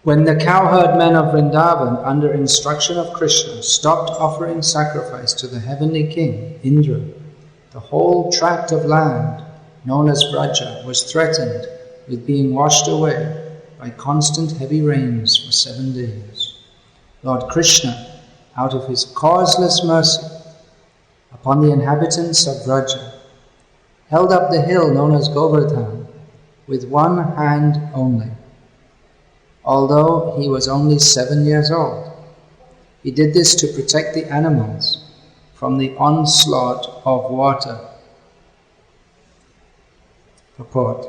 When the cowherd men of Vrindavan, under instruction of Krishna, stopped offering sacrifice to the heavenly king, Indra, the whole tract of land, known as Vraja, was threatened with being washed away by constant heavy rains for 7 days. Lord Krishna, out of his causeless mercy upon the inhabitants of Vraja, held up the hill known as Govardhan with one hand only. Although he was only 7 years old, he did this to protect the animals from the onslaught of water. Purport.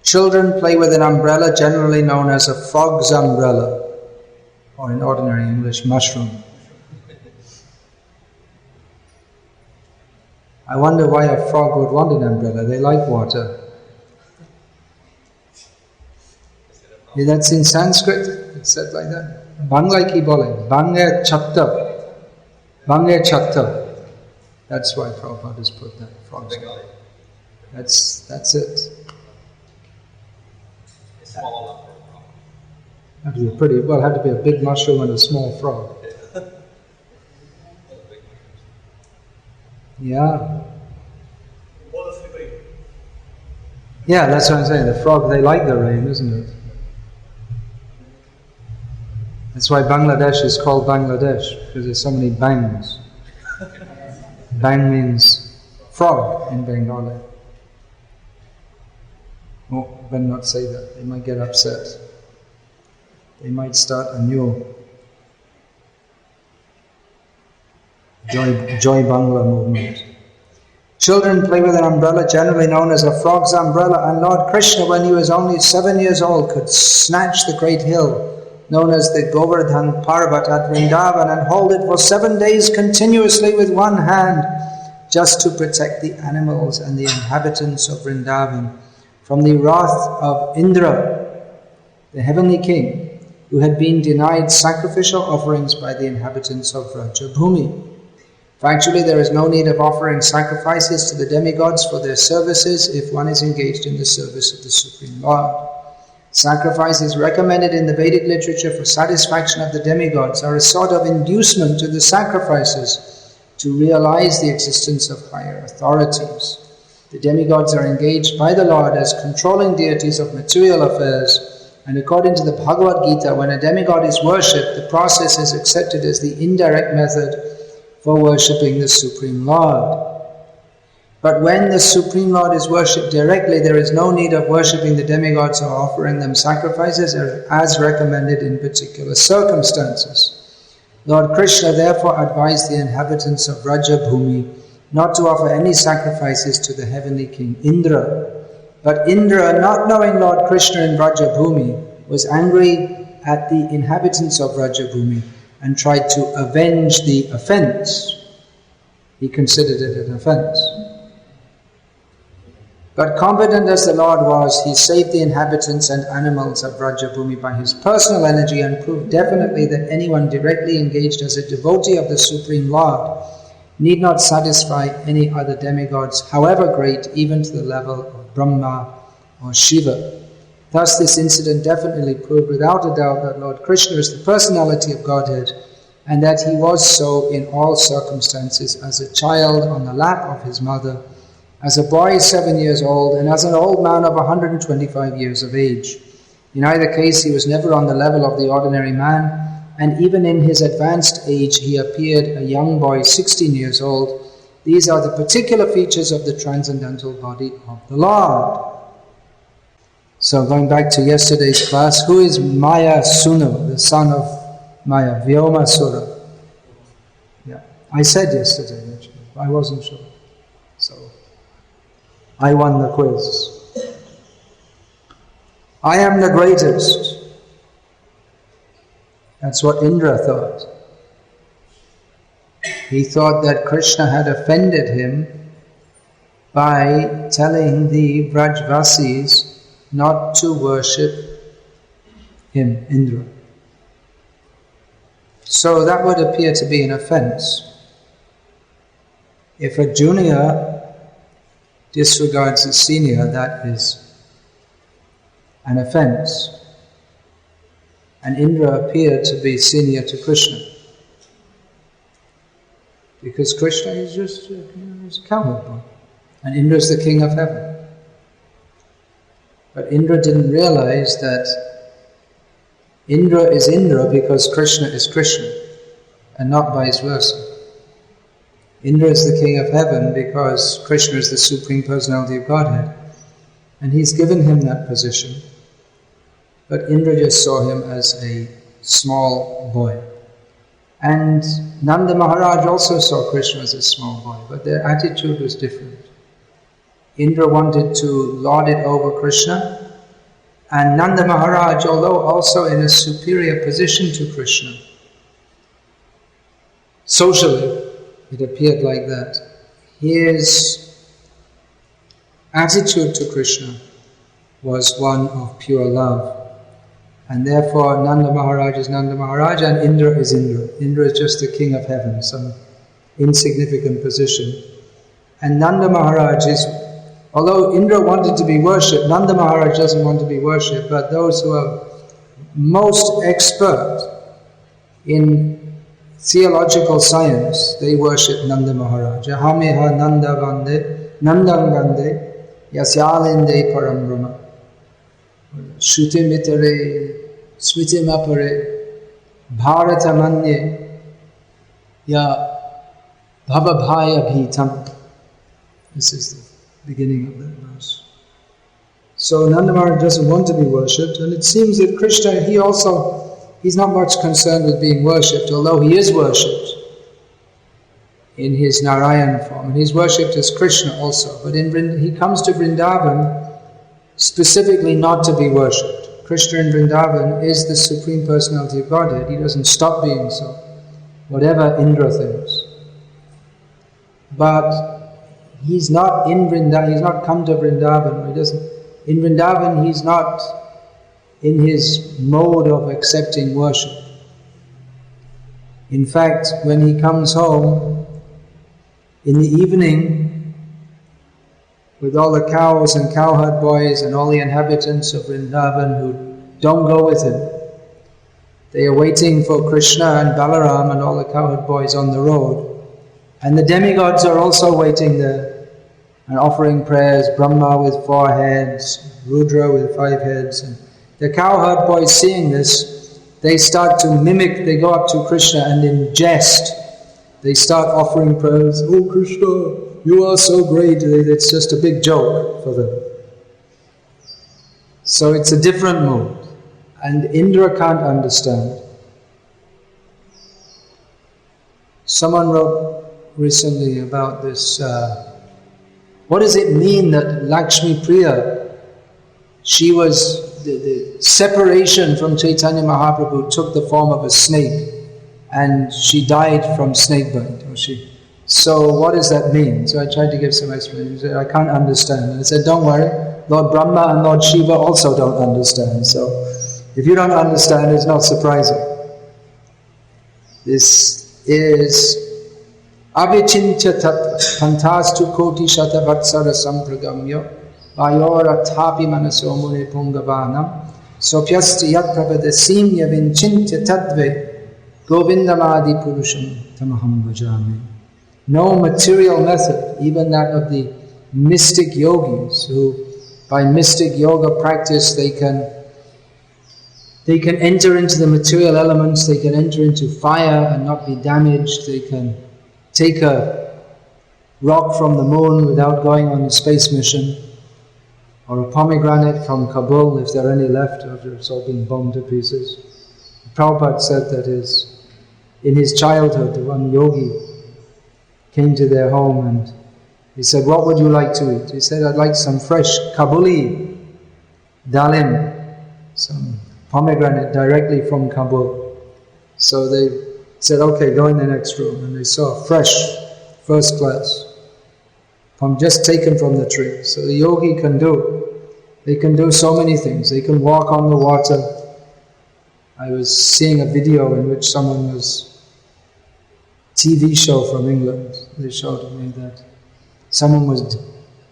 Children play with an umbrella generally known as a frog's umbrella, or in ordinary English, mushroom. I wonder why a frog would want an umbrella. They like water. Yeah, that's in Sanskrit. It's said like that. Bangla ki bole. Bange chatta. Bange chatta. That's why Prabhupada has put that. Frogs. That's it. Had to be pretty. Well, had to be a big mushroom and a small frog. Yeah. Yeah, that's what I'm saying. The frog, they like the rain, isn't it? That's why Bangladesh is called Bangladesh, because there's so many bangs. Bang means frog in Bengali. Oh, better not say that. They might get upset. They might start a new Joy Bangla movement. Children play with an umbrella generally known as a frog's umbrella, and Lord Krishna, when he was only 7 years old, could snatch the great hill known as the Govardhan Parvat at Vrindavan and hold it for 7 days continuously with one hand, just to protect the animals and the inhabitants of Vrindavan from the wrath of Indra, the heavenly king, who had been denied sacrificial offerings by the inhabitants of Vrajabhumi. Factually, there is no need of offering sacrifices to the demigods for their services if one is engaged in the service of the Supreme Lord. Sacrifices recommended in the Vedic literature for satisfaction of the demigods are a sort of inducement to the sacrifices to realize the existence of higher authorities. The demigods are engaged by the Lord as controlling deities of material affairs, and according to the Bhagavad Gita, when a demigod is worshipped, the process is accepted as the indirect method for worshipping the Supreme Lord. But when the Supreme Lord is worshipped directly, there is no need of worshipping the demigods or offering them sacrifices as recommended in particular circumstances. Lord Krishna therefore advised the inhabitants of Vrajabhumi not to offer any sacrifices to the heavenly king Indra. But Indra, not knowing Lord Krishna in Vrajabhumi, was angry at the inhabitants of Vrajabhumi and tried to avenge the offense. He considered it an offense. But confident as the Lord was, he saved the inhabitants and animals of Vrajabhumi by his personal energy and proved definitely that anyone directly engaged as a devotee of the Supreme Lord need not satisfy any other demigods, however great, even to the level of Brahma or Shiva. Thus, this incident definitely proved without a doubt that Lord Krishna is the personality of Godhead, and that he was so in all circumstances, as a child on the lap of his mother, as a boy 7 years old, and as an old man of 125 years of age. In either case, he was never on the level of the ordinary man, and even in his advanced age, he appeared a young boy 16 years old. These are the particular features of the transcendental body of the Lord. So going back to yesterday's class, who is Maya Sunu, the son of Maya, Vyoma Sura? Yeah, I said yesterday, actually. I wasn't sure. So I won the quiz. I am the greatest. That's what Indra thought. He thought that Krishna had offended him by telling the Vrajvasis not to worship him, Indra. So that would appear to be an offense. If a junior disregards a senior, that is an offense. And Indra appeared to be senior to Krishna. Because Krishna is just he's a cowherd boy. And Indra is the king of heaven. But Indra didn't realize that Indra is Indra because Krishna is Krishna, and not vice versa. Indra is the king of heaven because Krishna is the Supreme Personality of Godhead, and he's given him that position. But Indra just saw him as a small boy. And Nanda Maharaj also saw Krishna as a small boy, but their attitude was different. Indra wanted to lord it over Krishna, and Nanda Maharaj, although also in a superior position to Krishna, socially it appeared like that, his attitude to Krishna was one of pure love. And therefore Nanda Maharaj is Nanda Maharaj and Indra is Indra. Indra is just the king of heaven, some insignificant position. And Nanda Maharaj is, although Indra wanted to be worshipped, Nanda Maharaj doesn't want to be worshipped, but those who are most expert in theological science, they worship Nanda Maharaj. Ahameha Nanda Vande, Nandam Vande, Yasyalinde Param Brahma. Shrutim itere, smritim apare, bharata manye, ya bhavabhaya bhitam. This is the beginning of that verse. So Nanda Maharaj doesn't want to be worshipped, and it seems that Krishna, he's not much concerned with being worshipped, although he is worshipped in his Narayan form, and he's worshipped as Krishna also. But he comes to Vrindavan specifically not to be worshipped. Krishna in Vrindavan is the Supreme Personality of Godhead. He doesn't stop being so, whatever Indra thinks. But he's not in Vrindavan, he's not come to Vrindavan. In Vrindavan, he's not in his mode of accepting worship. In fact, when he comes home in the evening, with all the cows and cowherd boys and all the inhabitants of Vrindavan who don't go with him, they are waiting for Krishna and Balaram and all the cowherd boys on the road. And the demigods are also waiting there and offering prayers, Brahma with 4 heads, Rudra with 5 heads. And the cowherd boys seeing this, they start to mimic, they go up to Krishna and in jest, they start offering prayers, "Oh Krishna, you are so great." It's just a big joke for them. So it's a different mood. And Indra can't understand. Someone wrote recently about this, what does it mean that Lakshmi Priya, she was, the separation from Chaitanya Mahaprabhu took the form of a snake and she died from snake bite. So what does that mean? So I tried to give some explanation. He said, I can't understand. And I said, don't worry, Lord Brahma and Lord Shiva also don't understand. So if you don't understand, it's not surprising. This is Avichincha Tattva Pantastu Koti Shata Vatsara Sampragamyo Vayora Tapi Manaso Mune Pungavanam Sopyasti Yat Pravadasimya Vinchintya Tattve Govindamadi Purusham Tamaham Vajami. No material method, even that of the mystic yogis, who by mystic yoga practice they can enter into the material elements, they can enter into fire and not be damaged, they can take a rock from the moon without going on a space mission, or a pomegranate from Kabul, if there are any left after it's all been bombed to pieces. Prabhupada said that in his childhood, one yogi came to their home and he said, "What would you like to eat?" He said, "I'd like some fresh Kabuli dalim, some pomegranate directly from Kabul." So they said, "Okay, go in the next room." And they saw fresh, first class, just taken from the tree. So the yogi they can do so many things. They can walk on the water. I was seeing a video in which someone was, TV show from England, they showed me that someone was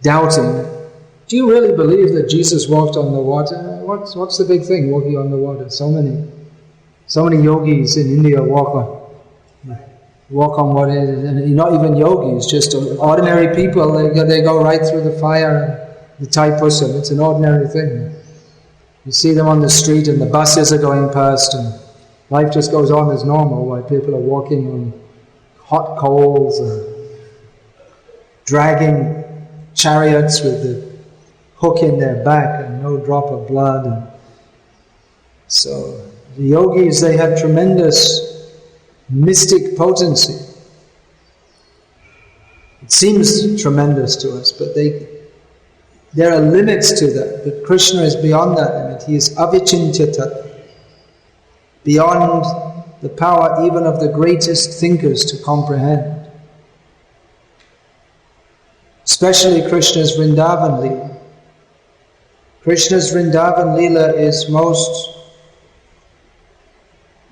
doubting, do you really believe that Jesus walked on the water? What's the big thing, walking on the water? So many So many yogis in India walk on what is, and not even yogis, just ordinary people. They go right through the fire and the Thaipusam. It's an ordinary thing. You see them on the street and the buses are going past and life just goes on as normal while people are walking on hot coals and dragging chariots with the hook in their back and no drop of blood. And so the yogis, they have tremendous mystic potency. It seems tremendous to us, but there are limits to that. But Krishna is beyond that limit. He is avichintyata, beyond the power even of the greatest thinkers to comprehend. Especially Krishna's Vrindavan Leela. Krishna's Vrindavan Leela is most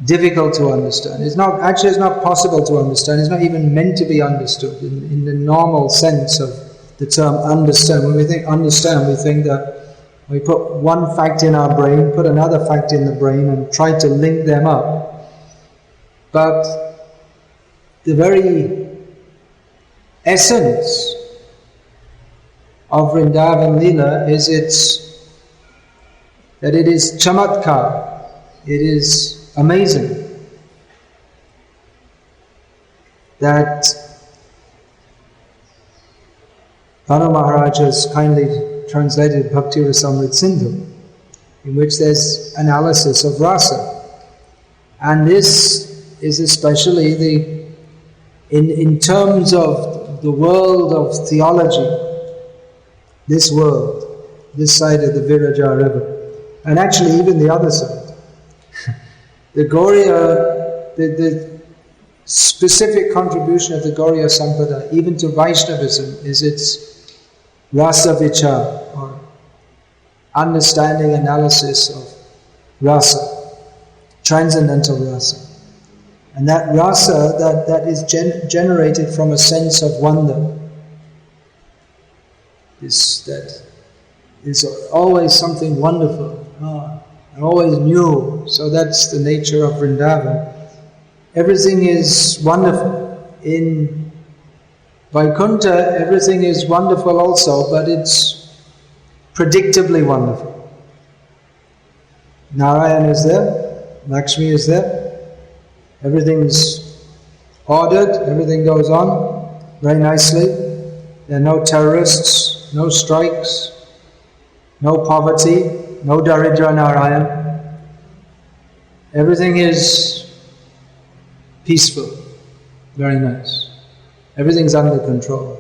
difficult to understand. It's not possible to understand. It's not even meant to be understood in the normal sense of the term understand. When we think understand, we think that we put one fact in our brain, put another fact in the brain and try to link them up. But the very essence of Vrindavan Leela is that it is chamatkar. It is amazing that Bhanu Maharaj has kindly translated Bhakti Rasamrita Sindhu, in which there's analysis of rasa. And this is especially in terms of the world of theology, this world, this side of the Viraja river, and actually even the other side. The Gauriya, the specific contribution of the Gauriya Sampada, even to Vaishnavism, is its rasa vichar, or understanding, analysis of rasa, transcendental rasa. And that rasa, that is generated from a sense of wonder, that is always something wonderful. And always new. So that's the nature of Vrindavan. Everything is wonderful. In Vaikuntha, everything is wonderful also, but it's predictably wonderful. Narayan is there, Lakshmi is there, everything's ordered, everything goes on very nicely. There are no terrorists, no strikes, no poverty, no Daridra Narayan. Everything is peaceful, very nice. Everything's under control.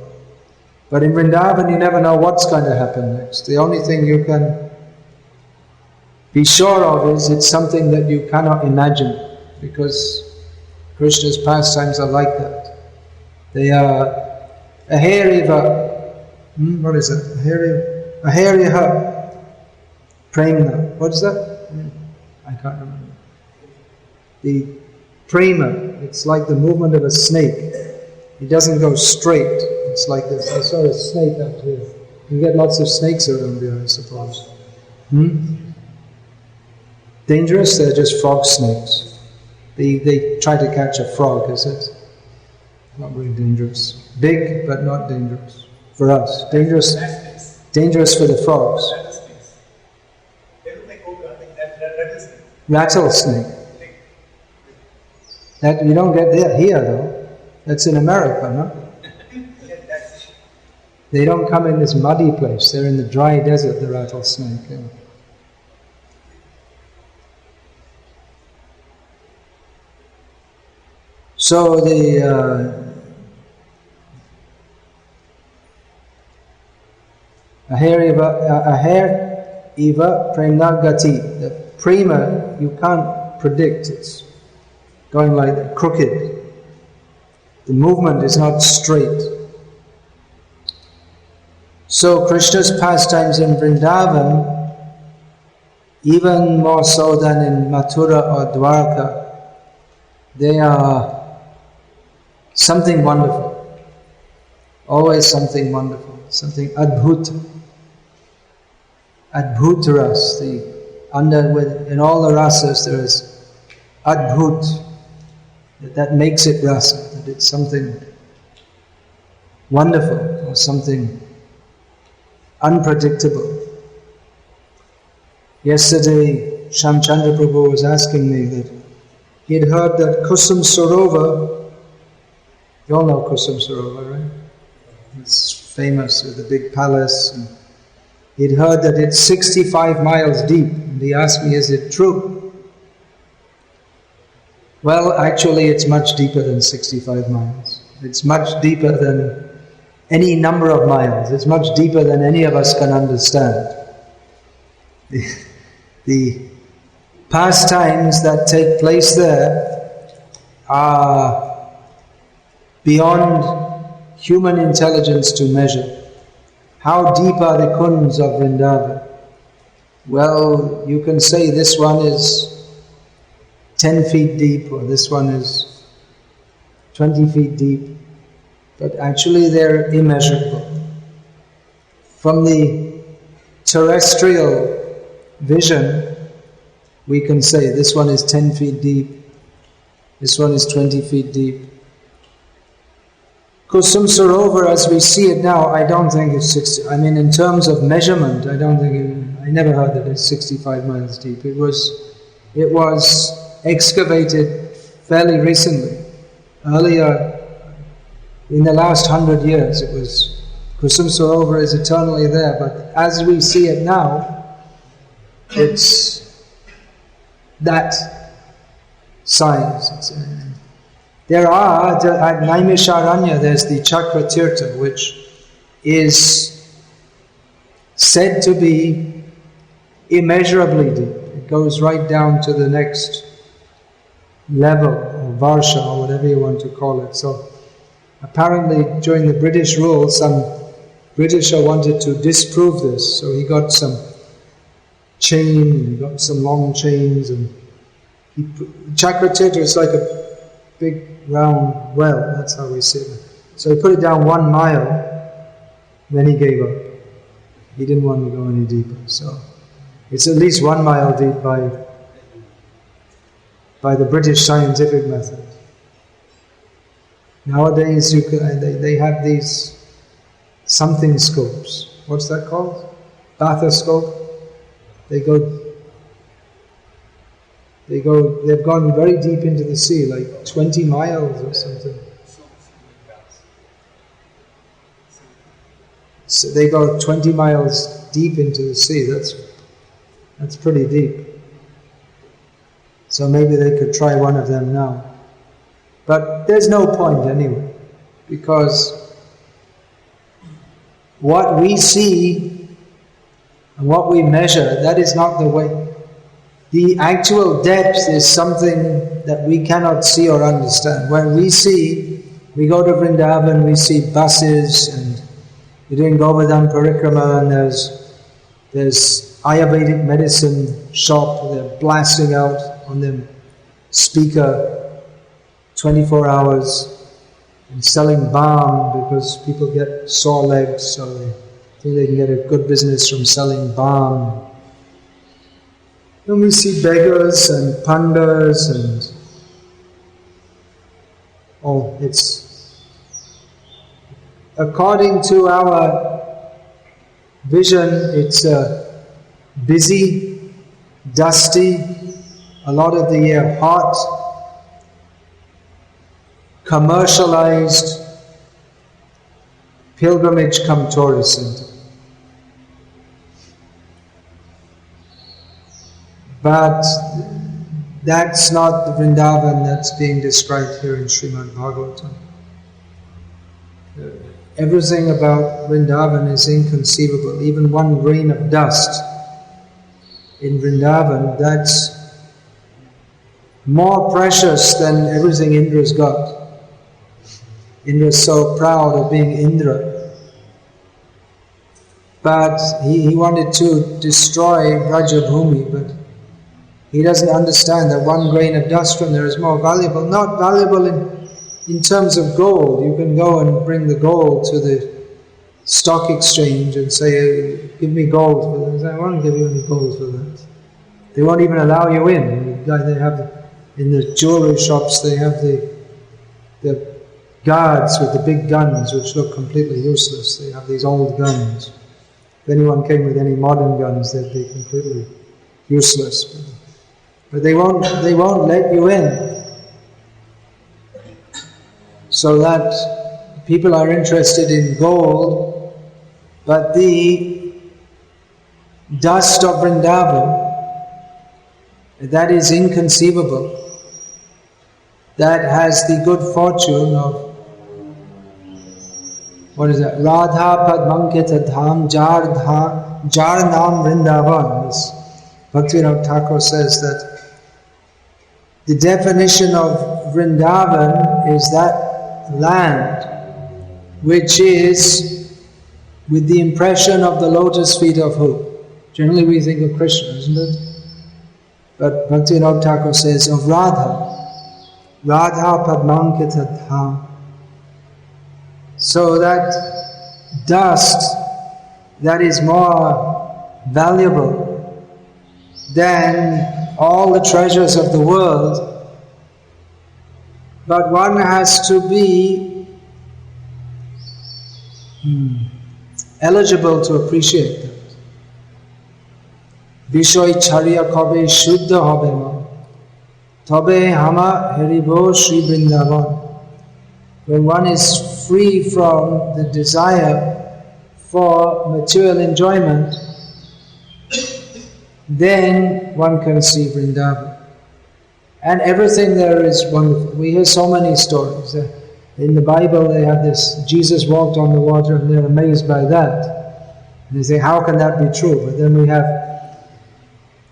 But in Vrindavan, you never know what's going to happen next. The only thing you can be sure of is it's something that you cannot imagine, because Krishna's pastimes are like that. They are aheriva. What is it? Aheriha. Prema. What is that? I can't remember. The prema, it's like the movement of a snake. It doesn't go straight. It's like this. I saw a snake out here. You get lots of snakes around here, I suppose. Dangerous? They're just frog snakes. They try to catch a frog, is it? Not very dangerous. Big, but not dangerous. For us. Dangerous for the frogs. Rattlesnake. That you don't get that here though. That's in America, no? They don't come in this muddy place. They're in the dry desert, the rattlesnake. Yeah. So the aher eva premnagati. The prema you can't predict. It's going like that, crooked. The movement is not straight. So Krishna's pastimes in Vrindavan, even more so than in Mathura or Dwarka, they are something wonderful. Always something wonderful, something adbhuta. Adbhutaras, in all the rasas there is adbhut, that makes it rasa, that it's something wonderful or something unpredictable. Yesterday, Shamchandra Prabhu was asking me that he had heard that Kusum Sarovar, you all know Kusum Sarovar, right? It's famous with the big palace. And he'd heard that it's 65 miles deep. And he asked me, is it true? Well, actually it's much deeper than 65 miles. It's much deeper than any number of miles. It's much deeper than any of us can understand. The pastimes that take place there are beyond human intelligence to measure. How deep are the kunds of Vrindavan? Well, you can say this one is 10 feet deep or this one is 20 feet deep, but actually they're immeasurable. From the terrestrial vision, we can say this one is 10 feet deep, this one is 20 feet deep. Kusum Sarovar, as we see it now, I don't think it's 60. I mean, in terms of measurement, I never heard that it's 65 miles deep. It was excavated fairly recently. Earlier, in the last 100 years, Kusum Sarovar is eternally there. But as we see it now, it's that size. There are, at Naimisharanya, there's the Chakra Tirtha, which is said to be immeasurably deep. It goes right down to the next level, or Varsha, or whatever you want to call it. So, apparently during the British rule, some Britisher wanted to disprove this, so he got some chain, he got some long chains, and Chakra Tirtha is like a big round well, that's how we see it. So he put it down 1 mile, then he gave up. He didn't want to go any deeper. So it's at least 1 mile deep by the British scientific method. Nowadays they have these something scopes. What's that called? Bathoscope. They've gone very deep into the sea, like 20 miles or something. So they go 20 miles deep into the sea. That's pretty deep. So maybe they could try one of them now. But there's no point anyway, because what we see and what we measure, that is not the way. The actual depth is something that we cannot see or understand. When we go to Vrindavan, we see buses, and we're doing Govardhan Parikrama, and there's Ayurvedic medicine shop, they're blasting out on their speaker 24 hours and selling balm because people get sore legs, so they think they can get a good business from selling balm. And we see beggars and pandas and it's according to our vision, it's busy, dusty, a lot of the year hot, commercialized pilgrimage cum tourist center. But that's not the Vrindavan that's being described here in Srimad Bhagavatam. Everything about Vrindavan is inconceivable. Even one grain of dust in Vrindavan, that's more precious than everything Indra's got. Indra's so proud of being Indra. But he wanted to destroy Rajabhumi, but he doesn't understand that one grain of dust from there is more valuable. Not valuable in terms of gold. You can go and bring the gold to the stock exchange and say, give me gold for that. I won't give you any gold for that. They won't even allow you in. They have in the jewelry shops they have the guards with the big guns which look completely useless. They have these old guns. If anyone came with any modern guns, they'd be completely useless. But they won't let you in. So that people are interested in gold, but the dust of Vrindavan, that is inconceivable. That has the good fortune of, what is that? Radha Padmankita Dham Jar Nam Vrindavan. This Bhaktivinoda Thakur says that the definition of Vrindavan is that land which is with the impression of the lotus feet of who? Generally we think of Krishna, isn't it? But Bhaktivinoda Thakur says of Radha. Radha Padmankita Dham. So that dust that is more valuable than all the treasures of the world, but one has to be eligible to appreciate that. Bishoy chariya kabe shuddha hobe ma Tabe hama heribo Sri Vrindavan. When one is free from the desire for material enjoyment, then one can see Vrindavan. And everything there is wonderful. We hear so many stories. In the Bible they have this, Jesus walked on the water, and they're amazed by that. And they say, how can that be true? But then we have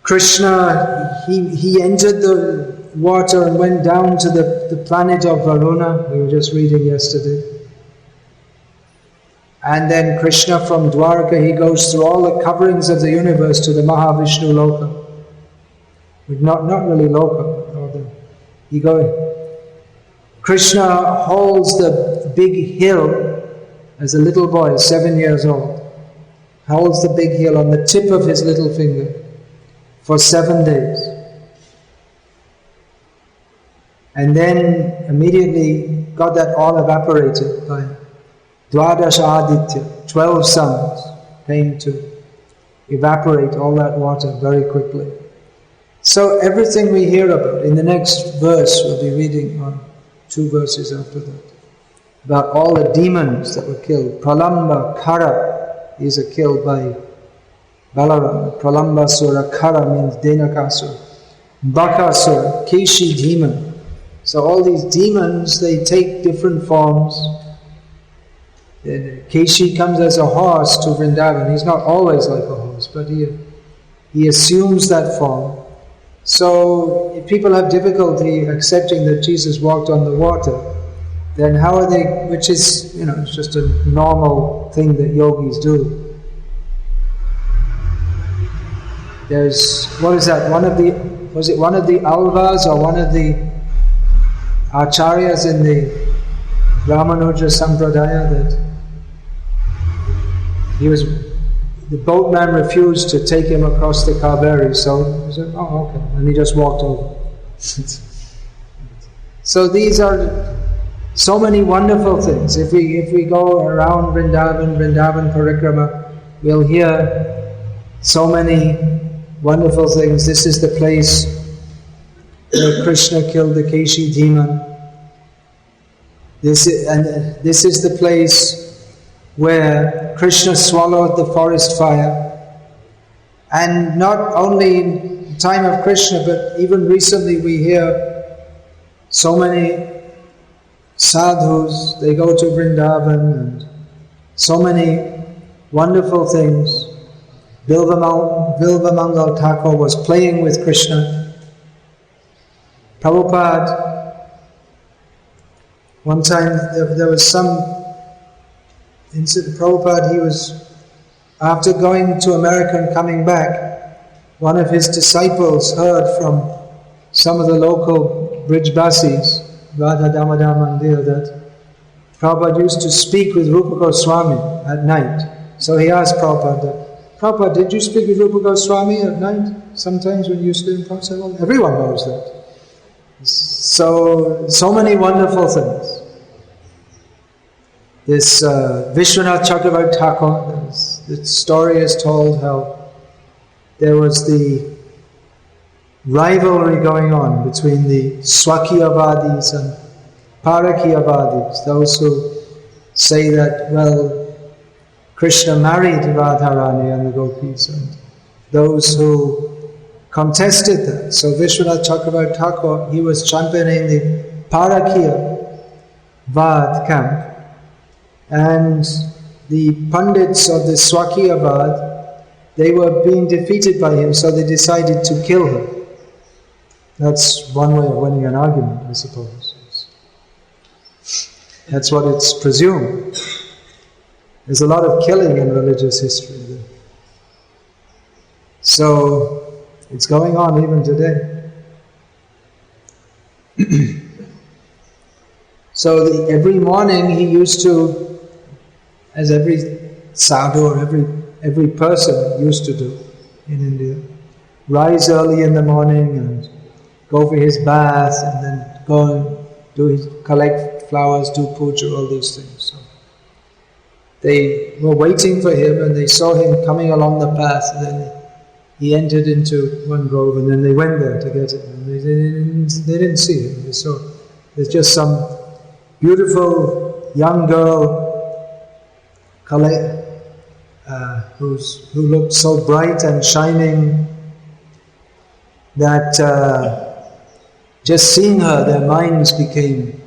Krishna, he entered the water and went down to the planet of Varuna. We were just reading yesterday. And then Krishna from Dwarka, he goes through all the coverings of the universe to the Mahavishnu Loka. Not really Loka. Krishna holds the big hill as a little boy, 7 years old. Holds the big hill on the tip of his little finger for 7 days. And then immediately got that all evaporated by Dwadasha Aditya. 12 suns came to evaporate all that water very quickly. So everything we hear about, in the next verse we'll be reading on 2 verses after that, about all the demons that were killed. Pralamba Kara is killed by Balaram. Pralamba Sura, Kara means Denakasura. Bakasura, Keshi demon. So all these demons, they take different forms. Keshi comes as a horse to Vrindavan. He's not always like a horse, but he assumes that form. So if people have difficulty accepting that Jesus walked on the water, then how are they, which is, it's just a normal thing that yogis do. There's, what is that, was it one of the Alvas or one of the Acharyas in the Ramanuja Sampradaya that the boatman refused to take him across the Kaveri, so he said, oh okay, and he just walked over. So these are so many wonderful things. If we go around Vrindavan Parikrama, we'll hear so many wonderful things. This is the place where Krishna killed the Keshi demon. This is the place where Krishna swallowed the forest fire. And not only in the time of Krishna, but even recently we hear so many sadhus, they go to Vrindavan, and so many wonderful things. Bilvamangal Thakur was playing with Krishna. Prabhupada, one time there was some incident. Prabhupada, he was, after going to America and coming back, one of his disciples heard from some of the local Brijbasis, Radha Damodar Mandir, that Prabhupada used to speak with Rupa Goswami at night. So he asked Prabhupada, did you speak with Rupa Goswami at night? Sometimes when you used to in Prabhupada said, well, everyone knows that. So many wonderful things. This Vishwanath Chakravarti Thakur, the story is told how there was the rivalry going on between the Swakiyavadis and Parakiyavadis, those who say that, well, Krishna married Radharani and the gopis, and those who contested that. So Vishwanath Chakravarti Thakur, he was championing the Parakiyavad camp, and the Pandits of the Swakiyavad, they were being defeated by him, so they decided to kill her. That's one way of winning an argument, I suppose. That's what it's presumed. There's a lot of killing in religious history. So, it's going on even today. So every morning he used to, as every sadhu or every person used to do in India, rise early in the morning and go for his bath, and then go and collect flowers, do puja, all these things. So they were waiting for him, and they saw him coming along the path, and then he entered into one grove, and then they went there to get him. And they didn't see him. They saw there's just some beautiful young girl who looked so bright and shining that just seeing her, their minds became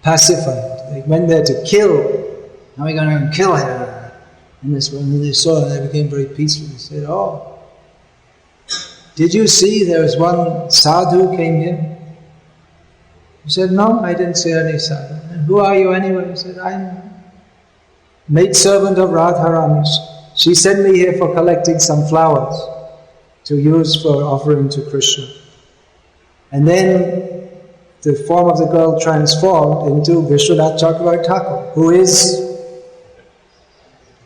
pacified. They went there to kill. Now we're going to kill her. And when they saw her, they became very peaceful. They said, "Oh, did you see there was one sadhu came here?" He said, "No, I didn't see any sadhu." "And who are you anyway?" He said, "I'm maidservant of Radharani. She sent me here for collecting some flowers to use for offering to Krishna." And then the form of the girl transformed into Vishwanath Chakravarti Thakur, who is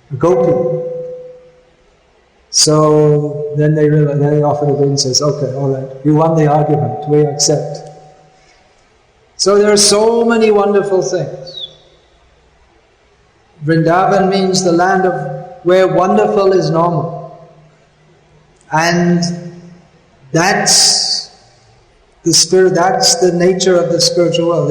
a gopi. So then they realized, then they offered a bill and says, "Okay, all right, you won the argument, we accept." So there are so many wonderful things. Vrindavan means the land of where wonderful is normal. And that's the spirit, that's the nature of the spiritual world.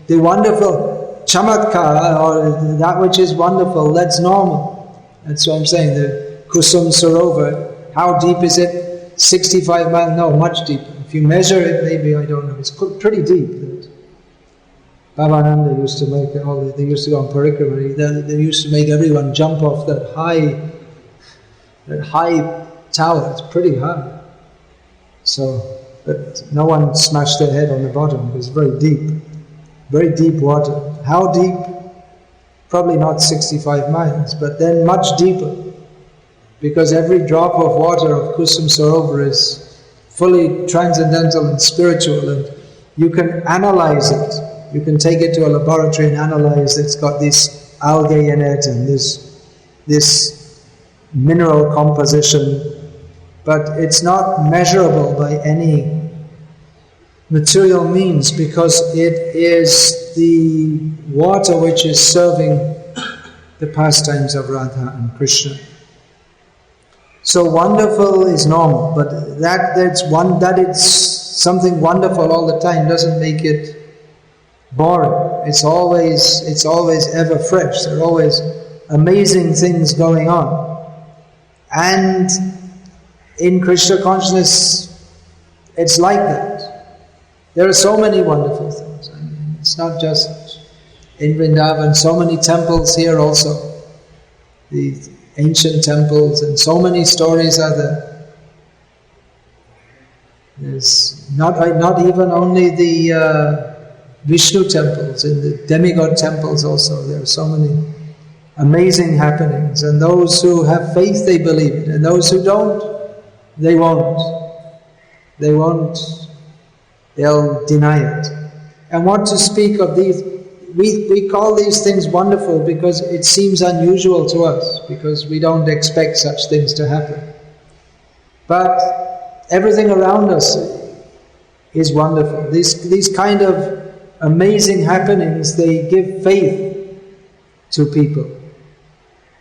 The wonderful chamatkar, or that which is wonderful, that's normal. That's what I'm saying, the Kusum Sarovar, how deep is it? 65 miles? No, much deeper. If you measure it, maybe, I don't know, it's pretty deep. Bhavananda used to make they used to go on parikrama, they used to make everyone jump off that high tower, it's pretty high. So, but no one smashed their head on the bottom, because it's very deep water. How deep? Probably not 65 miles, but then much deeper, because every drop of water of Kusum Sarovar is fully transcendental and spiritual, and you can analyze it. You can take it to a laboratory and analyze. It's got this algae in it and this mineral composition, but it's not measurable by any material means, because it is the water which is serving the pastimes of Radha and Krishna. So wonderful is normal, but that it's something wonderful all the time doesn't make it boring. It's always ever fresh. There are always amazing things going on. And in Krishna consciousness, it's like that. There are so many wonderful things. I mean, it's not just in Vrindavan, so many temples here also. The ancient temples, and so many stories are there. There's not even only the Vishnu temples, in the demigod temples also, there are so many amazing happenings, and those who have faith, they believe it, and those who don't, they won't. They'll deny it. And what to speak of these, we call these things wonderful because it seems unusual to us, because we don't expect such things to happen. But everything around us is wonderful. These kind of amazing happenings, they give faith to people.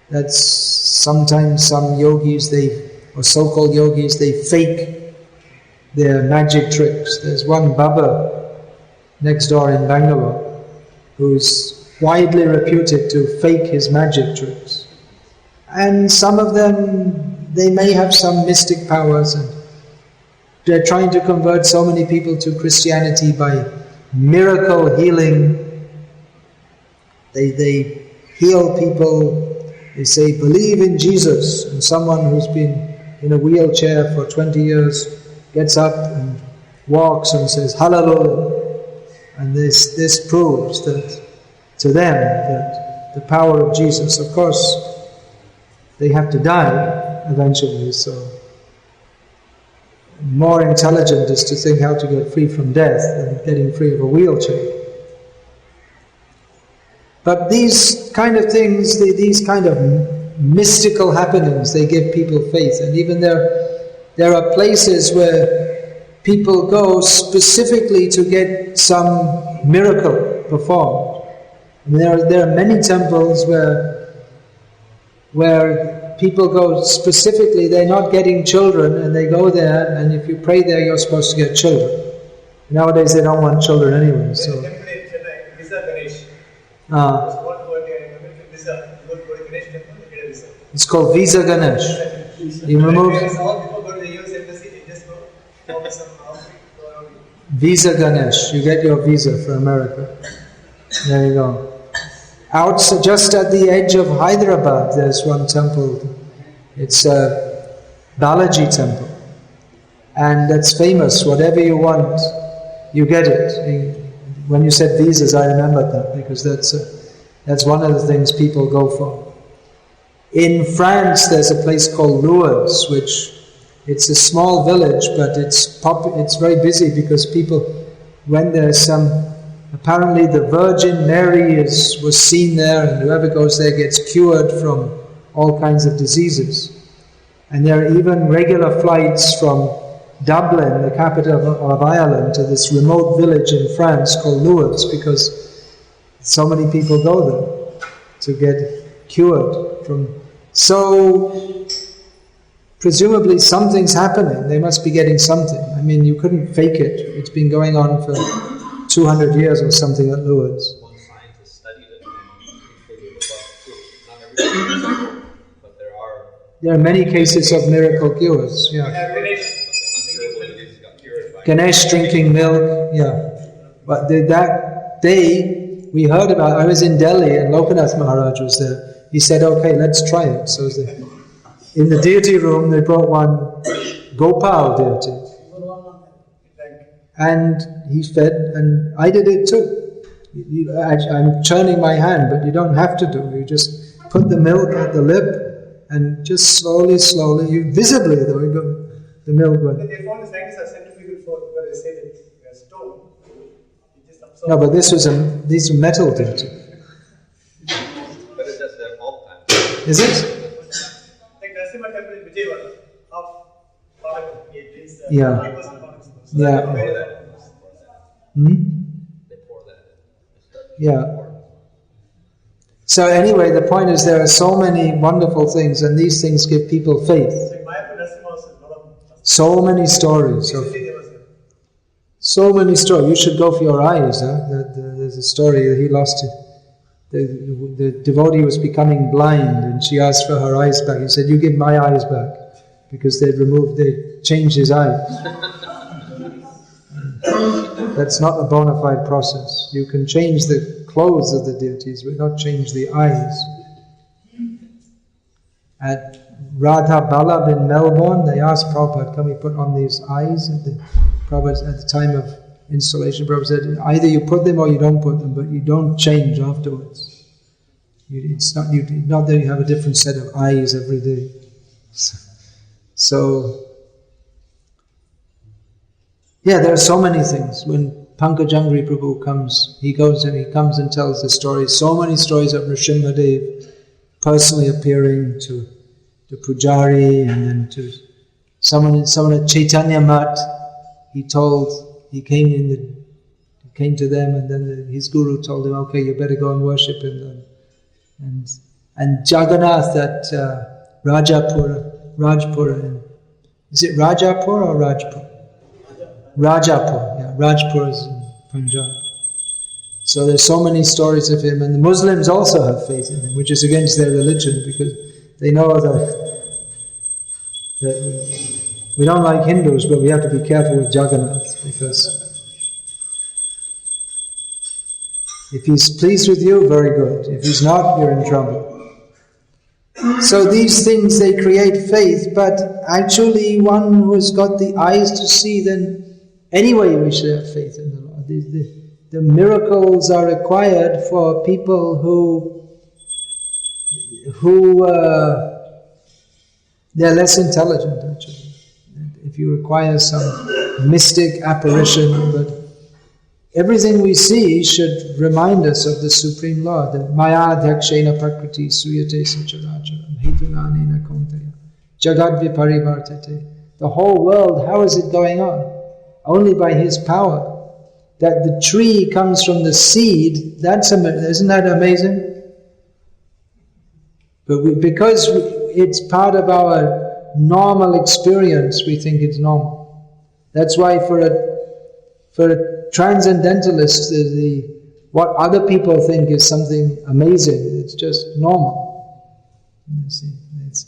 That's sometimes some yogis, or so-called yogis, they fake their magic tricks. There's one Baba next door in Bangalore who's widely reputed to fake his magic tricks. And some of them, they may have some mystic powers, and they're trying to convert so many people to Christianity by miracle healing. They heal people. They say, believe in Jesus. And someone who's been in a wheelchair for 20 years gets up and walks and says, hallelujah. And this proves that to them that the power of Jesus, of course, they have to die eventually, so more intelligent is to think how to get free from death than getting free of a wheelchair. But these kind of things, these kind of mystical happenings, they give people faith. And even there are places where people go specifically to get some miracle performed. And there are many temples where people go specifically, they're not getting children, and they go there, and if you pray there, you're supposed to get children. Nowadays they don't want children anyway, so... It's called Visa Ganesh. You remove Visa Ganesh. You get your visa for America. There you go. Just at the edge of Hyderabad, there's one temple. It's a Balaji temple, and that's famous. Whatever you want, you get it. When you said visas, I remembered that, because that's one of the things people go for. In France, there's a place called Lourdes, which it's a small village, but it's very busy because people, when there's some, apparently the Virgin Mary was seen there, and whoever goes there gets cured from all kinds of diseases. And there are even regular flights from Dublin, the capital of Ireland, to this remote village in France called Lourdes, because so many people go there to get cured from. So presumably something's happening. They must be getting something. I mean, you couldn't fake it. It's been going on for 200 years or something at Lourdes. One scientist studied it and figured it out. Not everything, but there are many cases of miracle cures. Yeah. Ganesh drinking milk, yeah. But that day, we heard about, I was in Delhi and Lokanath Maharaj was there. He said, okay, let's try it. So in the deity room, they brought one Gopal deity. And he fed, and I did it too. I'm churning my hand, but you don't have to do it. You just put the milk at the lip, and just slowly, you visibly, though, you go, the milk went. They found the scientists are centrifugal force because they say that they are stone. No, but these are metal deity. But it does that all the time. Is it? Like Narasimha temple in Vijayawada, half particle, it brings the Yeah. 5% particles. Yeah. They pour that. Yeah. So anyway, the point is there are so many wonderful things, and these things give people faith. Like Mayapur Narasimha also, a lot of So many stories. So many stories. You should go for your eyes. There's a story that he lost it. The devotee was becoming blind, and she asked for her eyes back. He said, "You give my eyes back," because they changed his eyes. That's not a bona fide process. You can change the clothes of the deities, but not change the eyes. At Radha Ballabh in Melbourne, they asked Prabhupada, can we put on these eyes? Prabhupada, at the time of installation, Prabhupada said, either you put them or you don't put them, but you don't change afterwards. It's not that you have a different set of eyes every day. So, yeah, there are so many things. When Pankajangri Prabhu comes, he comes and tells the stories. So many stories of Nrsimhadev personally appearing to Pujari, and then to someone at Chaitanya Mat. He he came to them, and then his guru told him, okay, you better go and worship him then. And Jagannath at Rajpura, is it Rajapur or Rajpur? Rajapur, yeah, Rajpur is in Punjab. So there's so many stories of him, and the Muslims also have faith in him, which is against their religion, because they know that we don't like Hindus, but we have to be careful with Jagannath, because if he's pleased with you, very good. If he's not, you're in trouble. So these things, they create faith, but actually one who has got the eyes to see, then anyway we should have faith in the Lord. The miracles are required for people who they're less intelligent, actually. If you require some mystic apparition, but everything we see should remind us of the Supreme Lord, that Maya Dhakshena Prakriti Suyate Sacharacharam Hetunanena Konteya Jagad Viparivartate. The whole world, how is it going on? Only by His power. That the tree comes from the seed, isn't that amazing? But because it's part of our normal experience, we think it's normal. That's why for a transcendentalist, what other people think is something amazing, it's just normal. You see, it's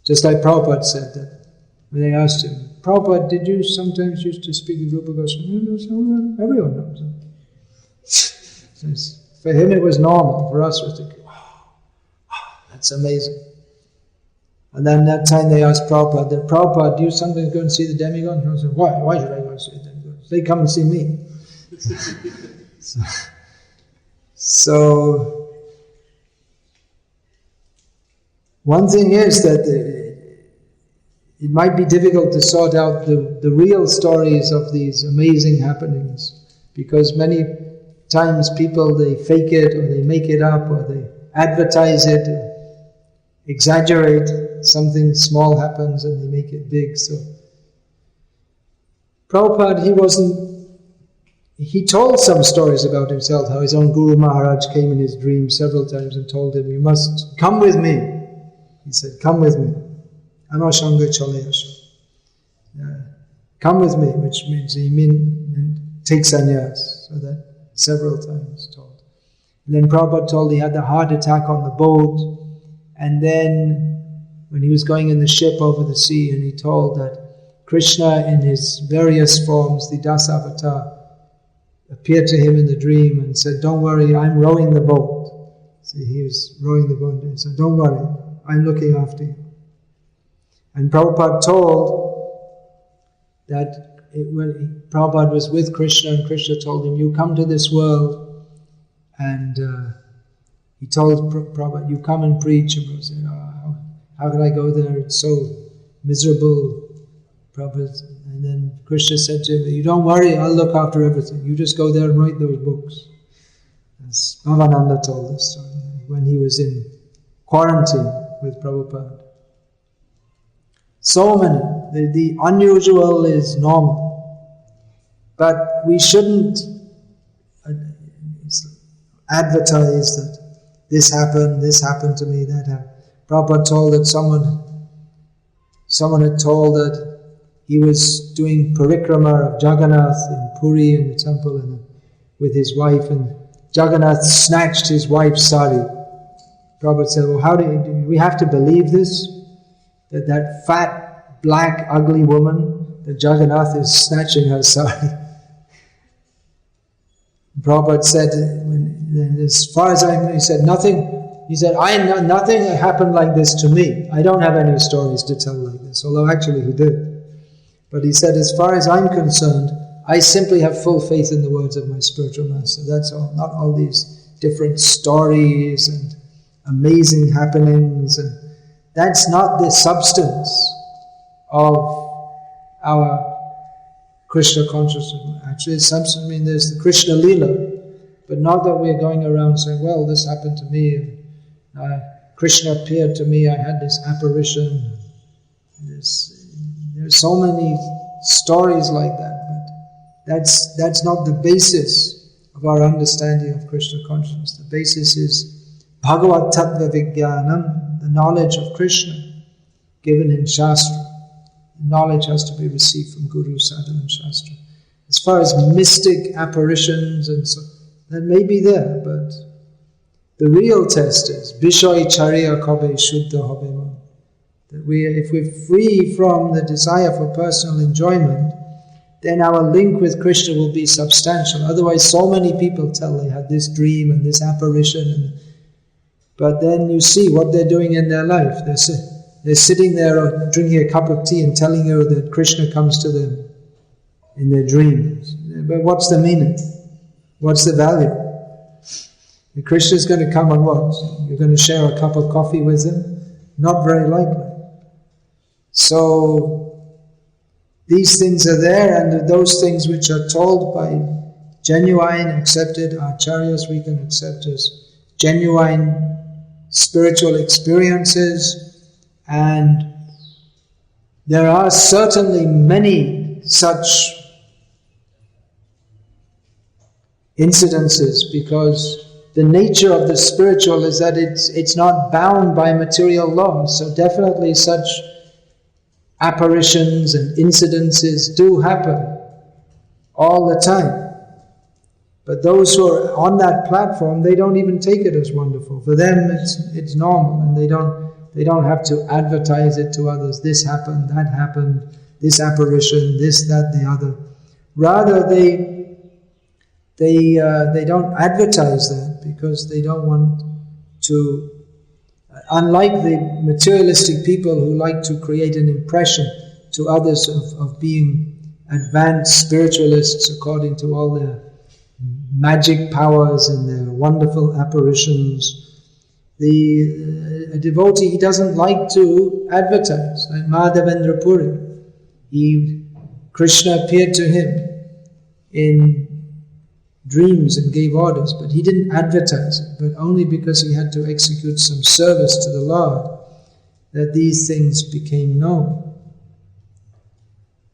just like Prabhupada said that when they asked him, Prabhupada, did you sometimes used to speak with Rupa Goswami? Everyone knows it. For him it was normal. For us, we're thinking, wow, that's amazing. And then that time they asked Prabhupada, do you sometimes go and see the demigods? And he said, why should I go and see the demigods? They come and see me. So one thing is that it might be difficult to sort out the real stories of these amazing happenings, because many times people, they fake it, or they make it up, or they advertise it, or exaggerate. Something small happens and they make it big. So Prabhupada, he told some stories about himself, how his own Guru Maharaj came in his dream several times and told him, you must come with me. He said, come with me. Amashanga chale asha. Come with me, which means take sannyas. So that several times told. And then Prabhupada told he had the heart attack on the boat, and then when he was going in the ship over the sea, and he told that Krishna in his various forms, the Dasavatar, appeared to him in the dream and said, don't worry, I'm rowing the boat. See, he was rowing the boat, and he said, don't worry, I'm looking after you. And Prabhupada told that when Prabhupada was with Krishna, and Krishna told him, you come to this world, and he told Prabhupada, you come and preach. And Prabhupada said, how can I go there? It's so miserable. Prabhupada. And then Krishna said to him, you don't worry, I'll look after everything. You just go there and write those books. As Bhavananda told this story, when he was in quarantine with Prabhupada. So many. The unusual is normal. But we shouldn't advertise that this happened to me, that happened. Prabhupada told that someone had told that he was doing parikrama of Jagannath in Puri in the temple and with his wife, and Jagannath snatched his wife's sari. Prabhupada said, well, do we have to believe this? That fat, black, ugly woman, that Jagannath is snatching her sari. Prabhupada said, as far as I know, he said, nothing. He said, nothing happened like this to me. I don't have any stories to tell like this, although actually he did. But he said, as far as I'm concerned, I simply have full faith in the words of my spiritual master. That's all, not all these different stories and amazing happenings. And that's not the substance of our Krishna consciousness. Actually, the substance, there's the Krishna Leela, but not that we're going around saying, well, this happened to me. Krishna appeared to me, I had this apparition. There's so many stories like that, but That's not the basis of our understanding of Krishna consciousness. The basis is Bhagavat Tattva Vijnanam, the knowledge of Krishna given in Shastra. Knowledge has to be received from Guru, Sadhu and Shastra. As far as mystic apparitions and so, that may be there, but the real test is Vishoy Charya Kabe Shuddha Hobe Man. That if we're free from the desire for personal enjoyment, then our link with Krishna will be substantial. Otherwise, so many people tell they had this dream and this apparition, but then you see what they're doing in their life. They're sitting there drinking a cup of tea and telling you that Krishna comes to them in their dreams. But what's the meaning? What's the value? Krishna is going to come on what? You're going to share a cup of coffee with him? Not very likely. So, these things are there, and those things which are told by genuine, accepted acharyas, we can accept as genuine spiritual experiences, and there are certainly many such incidences, because the nature of the spiritual is that it's not bound by material laws. So definitely such apparitions and incidences do happen all the time. But those who are on that platform, they don't even take it as wonderful. For them, it's normal, and they don't have to advertise it to others. This happened, that happened, this apparition, this, that, the other. Rather, they don't advertise that because they don't want to, unlike the materialistic people who like to create an impression to others of being advanced spiritualists according to all their magic powers and their wonderful apparitions. A devotee, he doesn't like to advertise, like Madhavendra Puri. Krishna appeared to him in dreams and gave orders, but he didn't advertise it, but only because he had to execute some service to the Lord that these things became known.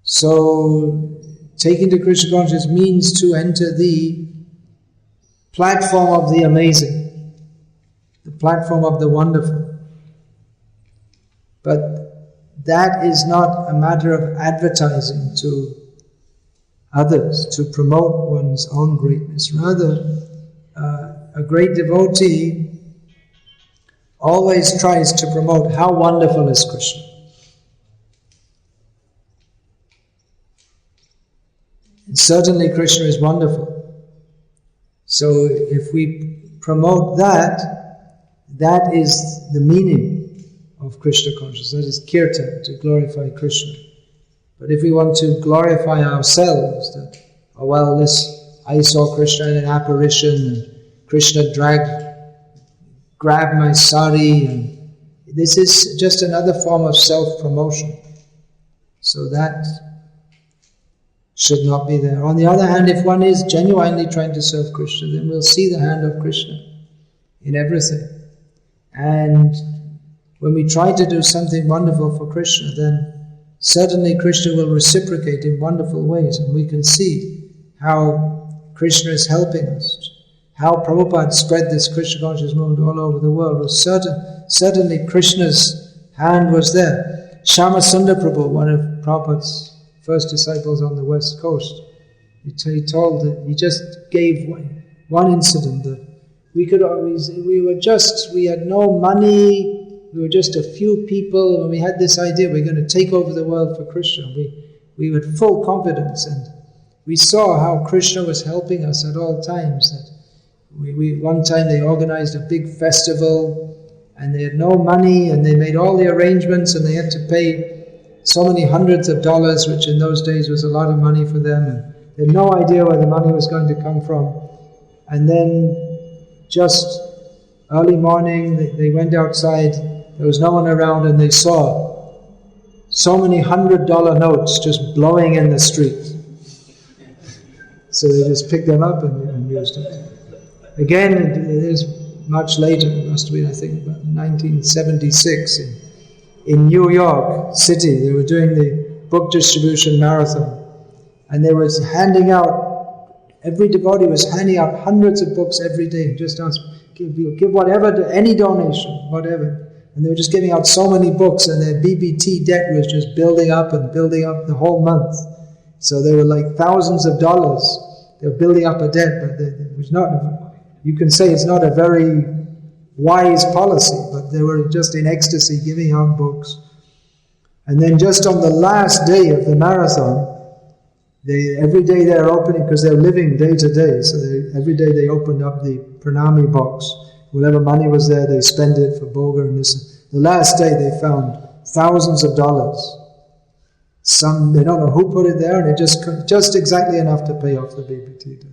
So, taking to Krishna consciousness means to enter the platform of the amazing, the platform of the wonderful. But that is not a matter of advertising to others, to promote one's own greatness. Rather, a great devotee always tries to promote how wonderful is Krishna. And certainly Krishna is wonderful. So if we promote that, that is the meaning of Krishna consciousness. That is kirtan, to glorify Krishna. But if we want to glorify ourselves, that, oh well, I saw Krishna in an apparition, and Krishna grabbed my sari, and this is just another form of self-promotion. So that should not be there. On the other hand, if one is genuinely trying to serve Krishna, then we'll see the hand of Krishna in everything. And when we try to do something wonderful for Krishna, then certainly Krishna will reciprocate in wonderful ways, and we can see how Krishna is helping us. How Prabhupada spread this Krishna consciousness movement all over the world was certainly Krishna's hand was there. Shama Sundar Prabhu, one of Prabhupada's first disciples on the west coast, he just gave one incident that we had no money. We were just a few people, and we had this idea we're going to take over the world for Krishna. We had full confidence, and we saw how Krishna was helping us at all times. That one time they organized a big festival, and they had no money, and they made all the arrangements, and they had to pay so many hundreds of dollars, which in those days was a lot of money for them, and they had no idea where the money was going to come from. And then just early morning, they went outside. There was no one around, and they saw so many $100 notes just blowing in the street. So they just picked them up and used them. Again, it is much later, it must have been, I think, about 1976 in New York City. They were doing the book distribution marathon. And they was handing out, every devotee was handing out hundreds of books every day. Just ask, give whatever, any donation, whatever. And they were just giving out so many books, and their BBT debt was just building up and building up the whole month. So they were like thousands of dollars. They were building up a debt, but it was not, you can say it's not a very wise policy, but they were just in ecstasy giving out books. And then just on the last day of the marathon, every day they're opening, because they're living day to day, so every day they opened up the pranami box. Whatever money was there, they spent it for boga and this. The last day they found thousands of dollars. They don't know who put it there, and it just exactly enough to pay off the BBT debt.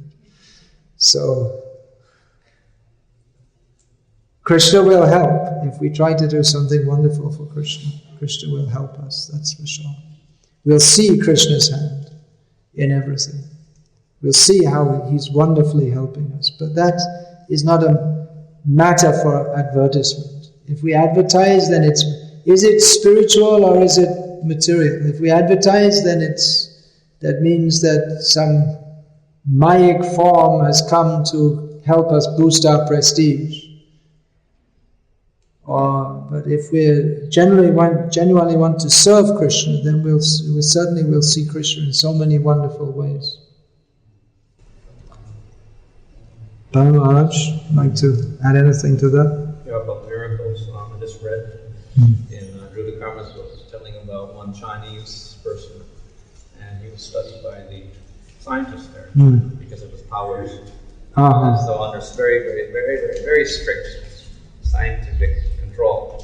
So Krishna will help if we try to do something wonderful for Krishna. Krishna will help us, that's for sure. We'll see Krishna's hand in everything. We'll see how He's wonderfully helping us. But that is not a matter for advertisement. If we advertise, then is it spiritual or is it material? If we advertise, then that means that some Mayic form has come to help us boost our prestige. But if we genuinely want to serve Krishna, then we'll certainly see Krishna in so many wonderful ways. Bhanu Maharaj, like to add anything to that? Yeah, about miracles. I just read in Dhruva Karma's book, telling about one Chinese person, and he was studied by the scientists there because of his powers. So under very, very, very, very, very strict scientific control,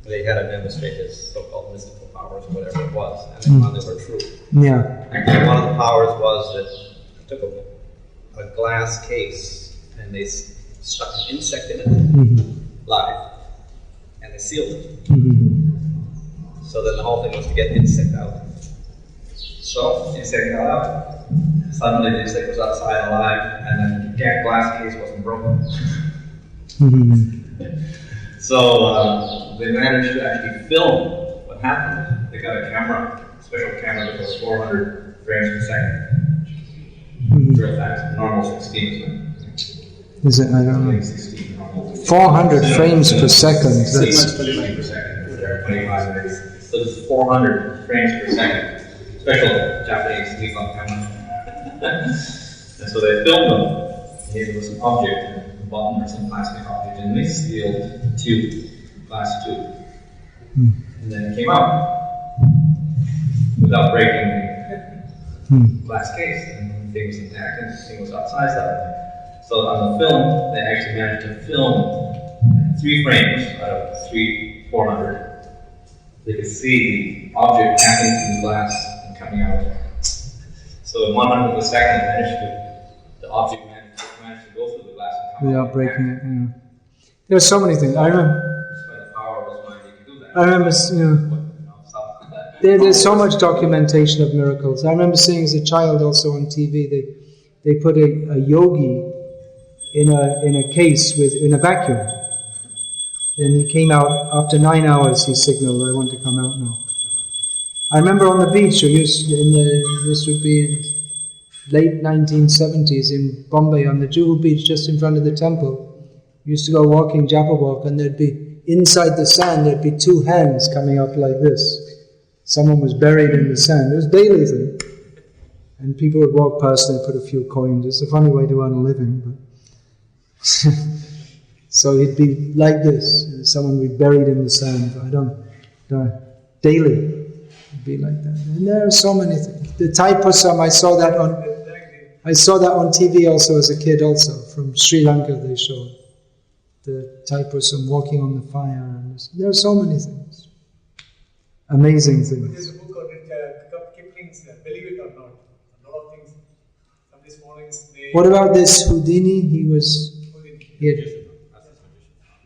they had to demonstrate his so-called mystical powers or whatever it was, and they found they were true. Yeah. Actually, one of the powers was that they took a glass case and they stuck an insect in it, live, and they sealed it. So then the whole thing was to get the insect out. So the insect got out. Suddenly the insect was outside alive, and the glass case wasn't broken. So they managed to actually film what happened. They got a camera, a special camera that goes 400 frames per second. Real fast, normal 16. Is it? I don't know. 16, normal. 400 frames per second. That's 25 per second. There are 25 minutes. So this is 400 frames per second. Special Japanese leaf on camera. And so they filmed them. Here was an object, a button or some plastic object, and they sealed glass tube. And then it came out without breaking the glass case. And the thing was intact and the thing was outside that. So on the film, they actually managed to film 3 frames out of 400. They could see the object passing through the glass and coming out. So in 100th of a second, the object managed to go through the glass and come out. without breaking it. Yeah. There are so many things. I remember, there's so much documentation of miracles. I remember seeing as a child also on TV, they put a yogi in a case in a vacuum. And he came out after 9 hours. He signaled, "I want to come out now." I remember on the beach, this would be late 1970s in Bombay, on the Juhu beach just in front of the temple. We used to go walking Japa walk, and there'd be, inside the sand, there'd be 2 hands coming up like this. Someone was buried in the sand. It was a daily thing. And people would walk past and put a few coins. It's a funny way to earn a living, but so it'd be like this. Someone would be buried in the sand. Daily. It'd be like that. And there are so many things. The Thaipusam, I saw that on TV also as a kid also. From Sri Lanka they showed the Thaipusam walking on the fire. And there are so many things. Amazing things. There's a book on Kipling's Believe It or Not. A lot of things. Some of these mornings What about this Houdini?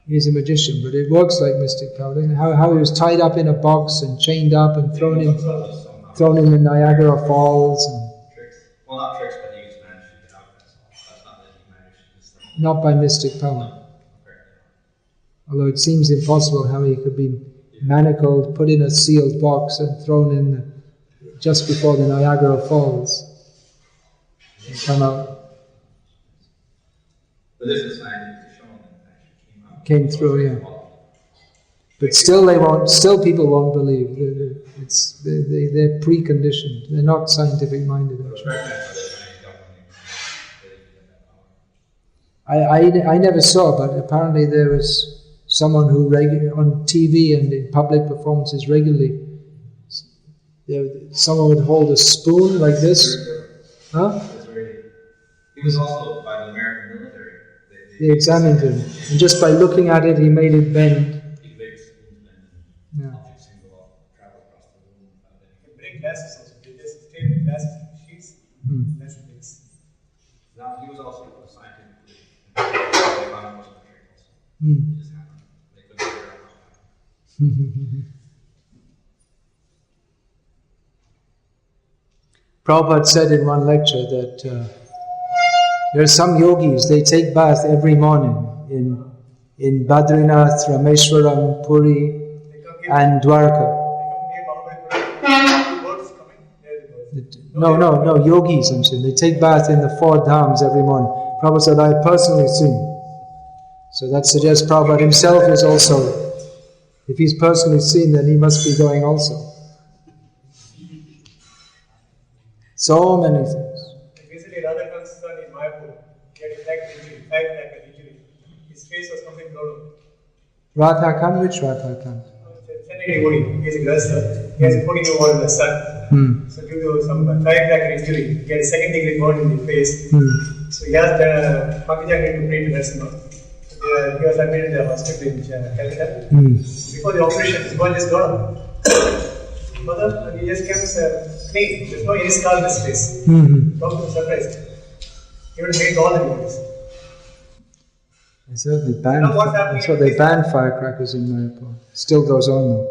He's a magician, but it works like mystic power. How he was tied up in a box and chained up and thrown in the Niagara Falls. Tricks. Well, not tricks, but he just managed to get out. That's not that he managed to Not by mystic power. Although it seems impossible how he could be manacled, put in a sealed box and thrown in just before the Niagara Falls. They come out. But this is scientifically shown that it actually Came through, yeah. But still, people won't believe. They're preconditioned. They're not scientific minded. I never saw, but apparently there was someone who on TV and in public performances regularly, someone would hold a spoon like this. Huh? He was also by the American military. They examined him, and just by looking at it, he made it bend. Yeah. Bring glasses also. They just stay with glasses, sheets, that's the things. Now he was also a scientific. They found it wasn't a trick also. It just happened. They couldn't figure out how it happened. Prabhupada said in one lecture that there are some yogis, they take bath every morning in Badrinath, Rameshwaram, Puri and Dwarka. No, yogis, I'm saying. They take bath in the 4 dhams every morning. Prabhupada said, I have personally seen. So that suggests Prabhupada himself is also, if he's personally seen, then he must be going also. So many things. Recently, Radhakan's son in Mayapur, he had a back injury. His face was completely blown up. Radhakan, which Radhakan? Chennai devotee. He is a wrestler. He has a 14-year-old son. So due to some chiropractic injury, he had a second-degree burn in the face. So he asked Pankajagri to pray to nursing home. He was admitted in the hospital in Calcutta. Before the operation, his burn just got up. Mother, he just came clean. There's no any scar in his face. Doctor was surprised. He would have made all the videos. That's what they banned firecrackers in Mayapur. Still goes on though.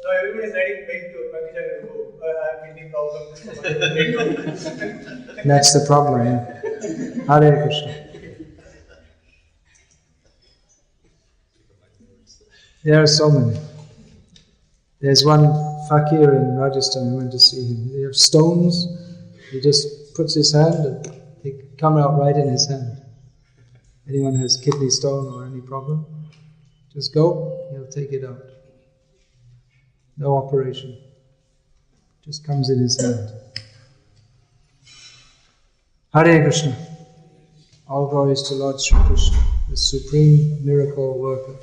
No, everybody's ready to Pankajagri to go. I have kidney problems. That's the problem, yeah. Hare Krishna. There are so many. There's one fakir in Rajasthan, I went to see him. They have stones, he just puts his hand and they come out right in his hand. Anyone has kidney stone or any problem, just go, he'll take it out. No operation. Just comes in his hand. Hare Krishna. All glories to Lord Sri Krishna, the supreme miracle worker.